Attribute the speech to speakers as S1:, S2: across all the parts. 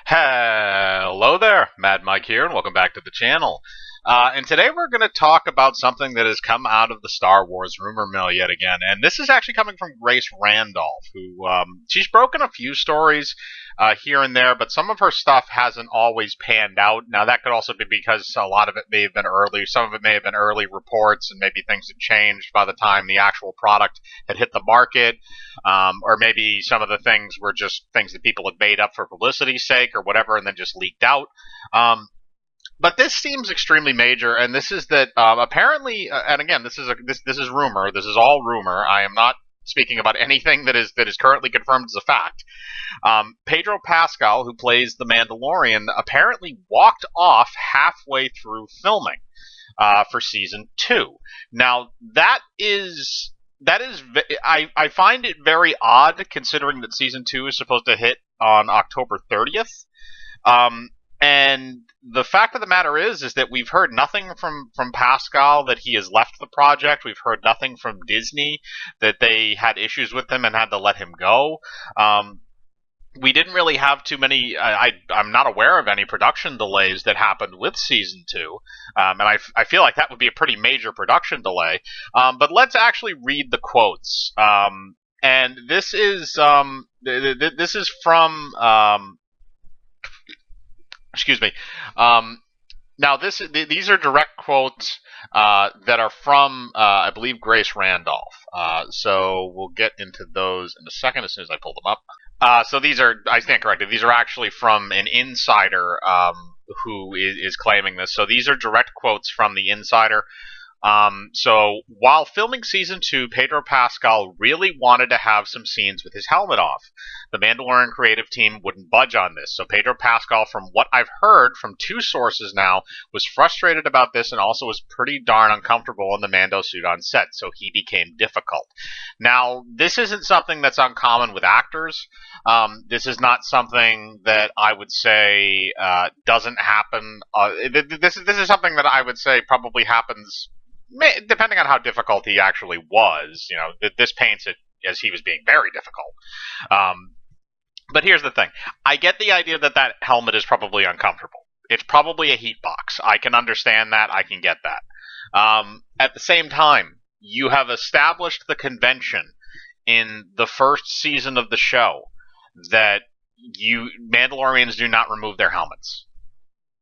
S1: Hello there, Mad Mike here, and welcome back to the channel. And today we're going to talk about something that has come out of the Star Wars rumor mill yet again. And this is actually coming from Grace Randolph, who she's broken a few stories here and there, but some of her stuff hasn't always panned out. Now that could also be because a lot of it may have been early, some of it may have been early reports, and maybe things had changed by the time the actual product had hit the market. Or maybe some of the things were just things that people had made up for publicity's sake or whatever, and then just leaked out. But this seems extremely major, and this is that apparently, and again, this is rumor. This is all rumor. I am not speaking about anything that is currently confirmed as a fact. Pedro Pascal, who plays the Mandalorian, apparently walked off halfway through filming for season 2. Now I find it very odd considering that season 2 is supposed to hit on October 30th. And the fact of the matter is that we've heard nothing from Pascal that he has left the project. We've heard nothing from Disney that they had issues with him and had to let him go. We didn't really have too many. I'm not aware of any production delays that happened with season 2, and I feel like that would be a pretty major production delay. But let's actually read the quotes. And this is from. Excuse me. Now, these are direct quotes that are from, I believe, Grace Randolph. So we'll get into those in a second as soon as I pull them up. So these are, I stand corrected, these are actually from an insider who is claiming this. So these are direct quotes from the insider. So while filming season 2, Pedro Pascal really wanted to have some scenes with his helmet off. The Mandalorian creative team wouldn't budge on this, so Pedro Pascal, from what I've heard from 2 sources now, was frustrated about this and also was pretty darn uncomfortable in the Mando suit on set, so he became difficult. Now, this isn't something that's uncommon with actors. This is not something that I would say doesn't happen. This is something that I would say probably happens depending on how difficult he actually was. You know, this paints it as he was being very difficult. But here's the thing. I get the idea that that helmet is probably uncomfortable. It's probably a heat box. I can understand that. I can get that. At the same time, you have established the convention in the first season of the show that Mandalorians do not remove their helmets.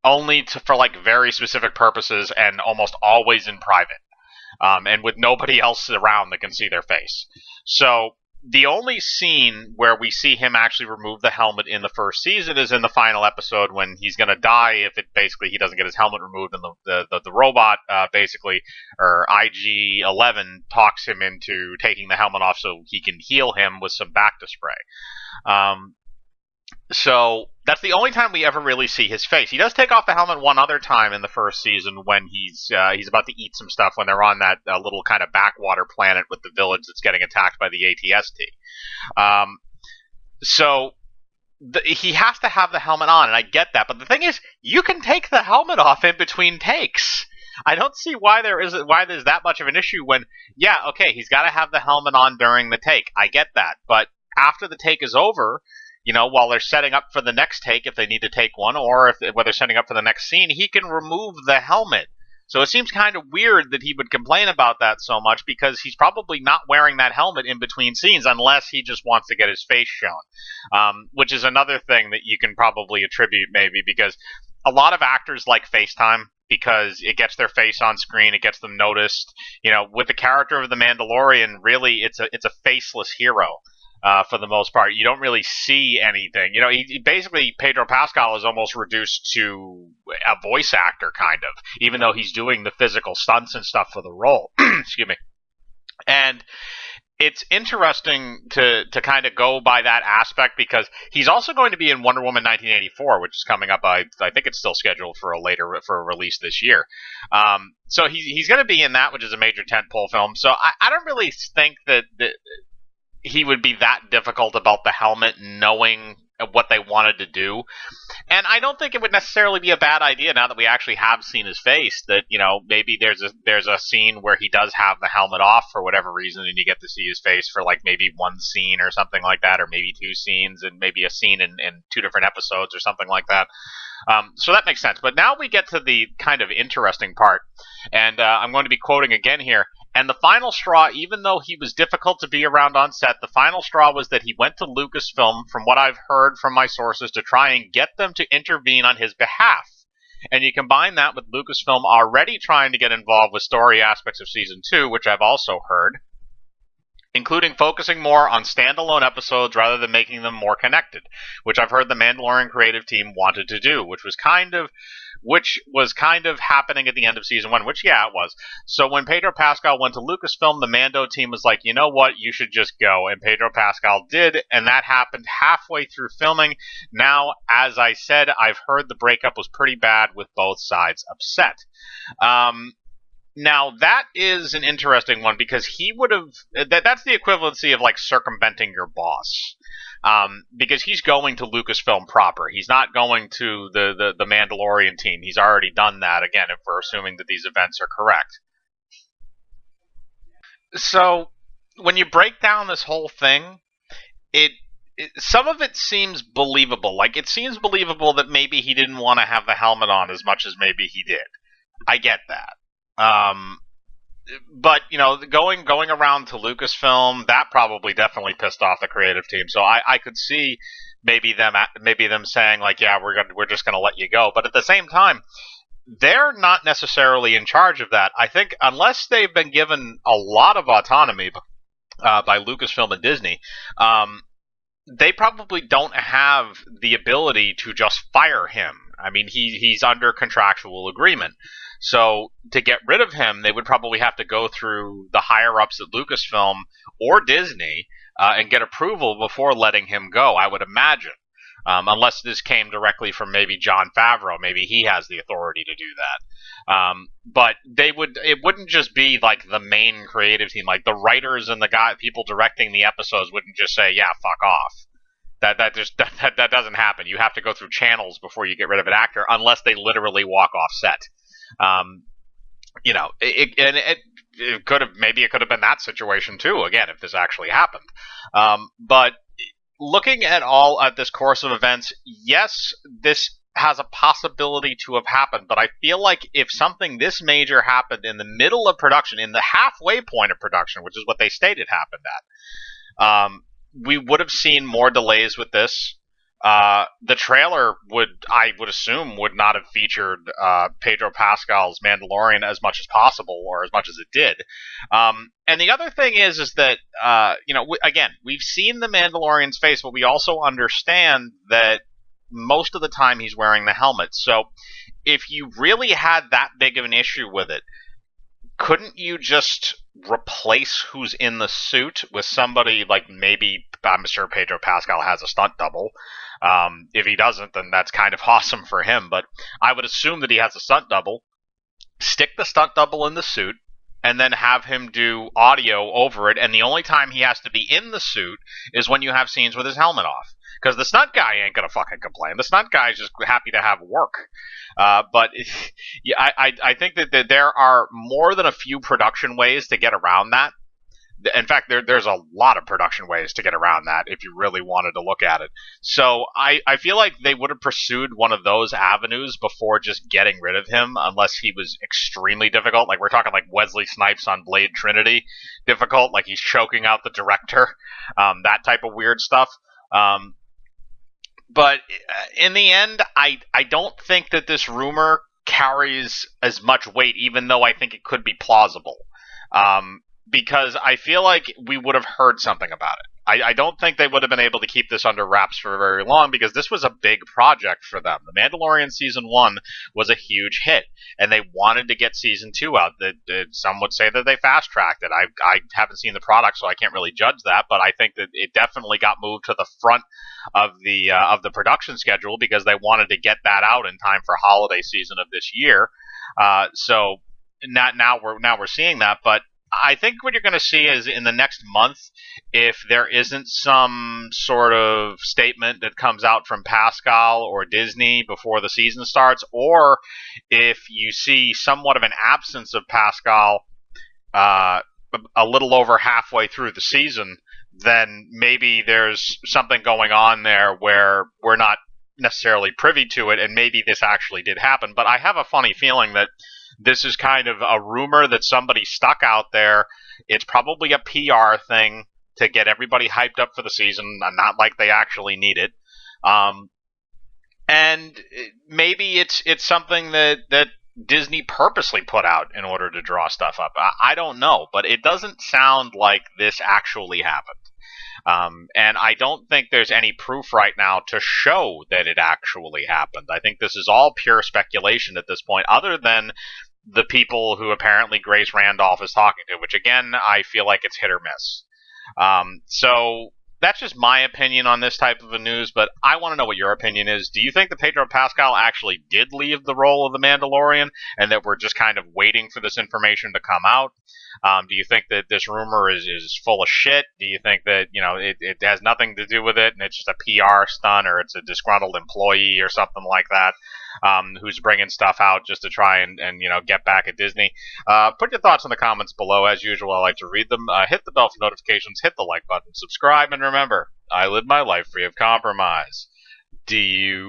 S1: Only for like very specific purposes and almost always in private. And with nobody else around that can see their face. So the only scene where we see him actually remove the helmet in the first season is in the final episode when he's going to die if he doesn't get his helmet removed, and the robot basically, or IG-11, talks him into taking the helmet off so he can heal him with some Bacta spray. So that's the only time we ever really see his face. He does take off the helmet one other time in the first season when he's about to eat some stuff when they're on that little kind of backwater planet with the village that's getting attacked by the ATST. So he has to have the helmet on, and I get that. But the thing is, you can take the helmet off in between takes. I don't see why there's that much of an issue when, yeah, okay, he's got to have the helmet on during the take. I get that. But after the take is over, you know, while they're setting up for the next take, if they need to take one, or when they're setting up for the next scene, he can remove the helmet. So it seems kind of weird that he would complain about that so much, because he's probably not wearing that helmet in between scenes unless he just wants to get his face shown, which is another thing that you can probably attribute maybe because a lot of actors like FaceTime because it gets their face on screen, it gets them noticed. You know, with the character of the Mandalorian, really, it's a faceless hero. For the most part, you don't really see anything. You know, basically Pedro Pascal is almost reduced to a voice actor, kind of, even though he's doing the physical stunts and stuff for the role. Excuse me. And it's interesting to kind of go by that aspect because he's also going to be in Wonder Woman 1984, which is coming up. I think it's still scheduled for a release this year. So he's going to be in that, which is a major tentpole film. So I don't really think that he would be that difficult about the helmet, knowing what they wanted to do. And I don't think it would necessarily be a bad idea now that we actually have seen his face. That maybe there's a scene where he does have the helmet off for whatever reason, and you get to see his face for like maybe one scene or something like that, or maybe two scenes, and maybe a scene in two different episodes or something like that. So that makes sense. But now we get to the kind of interesting part. And I'm going to be quoting again here. And the final straw, even though he was difficult to be around on set, the final straw was that he went to Lucasfilm, from what I've heard from my sources, to try and get them to intervene on his behalf. And you combine that with Lucasfilm already trying to get involved with story aspects of Season 2, which I've also heard, including focusing more on standalone episodes rather than making them more connected, which I've heard the Mandalorian creative team wanted to do, which was kind of happening at the end of Season 1, which, yeah, it was. So when Pedro Pascal went to Lucasfilm, the Mando team was like, you know what, you should just go. And Pedro Pascal did, and that happened halfway through filming. Now, as I said, I've heard the breakup was pretty bad with both sides upset. Now, that is an interesting one because he would have... That's the equivalency of, like, circumventing your boss. Because he's going to Lucasfilm proper. He's not going to the Mandalorian team. He's already done that, again, if we're assuming that these events are correct. So, when you break down this whole thing, some of it seems believable. Like, it seems believable that maybe he didn't want to have the helmet on as much as maybe he did. I get that. But going around to Lucasfilm, that probably definitely pissed off the creative team. So I could see maybe them saying like, yeah, we're just gonna let you go. But at the same time, they're not necessarily in charge of that. I think unless they've been given a lot of autonomy by Lucasfilm and Disney, they probably don't have the ability to just fire him. I mean, he's under contractual agreement. So to get rid of him, they would probably have to go through the higher-ups at Lucasfilm or Disney and get approval before letting him go, I would imagine. Unless this came directly from maybe Jon Favreau. Maybe he has the authority to do that. But it wouldn't just be like the main creative team. Like the writers and the people directing the episodes wouldn't just say, yeah, fuck off. That doesn't happen. You have to go through channels before you get rid of an actor, unless they literally walk off set. It could have been that situation too. Again, if this actually happened, but looking at this course of events, yes, this has a possibility to have happened. But I feel like if something this major happened in the middle of production, in the halfway point of production, which is what they stated happened at, we would have seen more delays with this. The trailer I would assume, would not have featured Pedro Pascal's Mandalorian as much as possible, or as much as it did. And the other thing is that again, we've seen the Mandalorian's face, but we also understand that most of the time he's wearing the helmet. So if you really had that big of an issue with it, couldn't you just replace who's in the suit with somebody like, maybe, I'm sure Pedro Pascal has a stunt double. If he doesn't, then that's kind of awesome for him. But I would assume that he has a stunt double. Stick the stunt double in the suit, and then have him do audio over it. And the only time he has to be in the suit is when you have scenes with his helmet off. Because the stunt guy ain't gonna fucking complain. The stunt guy's just happy to have work. But I think that there are more than a few production ways to get around that. In fact, there's a lot of production ways to get around that if you really wanted to look at it. So I feel like they would have pursued one of those avenues before just getting rid of him, unless he was extremely difficult. Like, we're talking like Wesley Snipes on Blade Trinity difficult, like he's choking out the director, that type of weird stuff. But in the end, I don't think that this rumor carries as much weight, even though I think it could be plausible. Because I feel like we would have heard something about it. I don't think they would have been able to keep this under wraps for very long, because this was a big project for them. The Mandalorian Season 1 was a huge hit, and they wanted to get Season 2 out. Some would say that they fast-tracked it. I haven't seen the product, so I can't really judge that, but I think that it definitely got moved to the front of the production schedule, because they wanted to get that out in time for holiday season of this year. So now we're seeing that, but I think what you're going to see is in the next month, if there isn't some sort of statement that comes out from Pascal or Disney before the season starts, or if you see somewhat of an absence of Pascal uh, a little over halfway through the season, then maybe there's something going on there where we're not necessarily privy to it, and maybe this actually did happen. But I have a funny feeling that this is kind of a rumor that somebody stuck out there. It's probably a PR thing to get everybody hyped up for the season, not like they actually need it. Um, and maybe it's something that Disney purposely put out in order to draw stuff up. I don't know, but it doesn't sound like this actually happened. And I don't think there's any proof right now to show that it actually happened. I think this is all pure speculation at this point, other than the people who apparently Grace Randolph is talking to, which again, I feel like it's hit or miss. So that's just my opinion on this type of a news, but I want to know what your opinion is. Do you think that Pedro Pascal actually did leave the role of the Mandalorian and that we're just kind of waiting for this information to come out? Do you think that this rumor is full of shit? Do you think that, it has nothing to do with it and it's just a PR stunt, or it's a disgruntled employee or something like that, who's bringing stuff out just to try and get back at Disney? Put your thoughts in the comments below. As usual, I like to read them. Hit the bell for notifications, hit the like button, subscribe, and remember, I live my life free of compromise. Do you?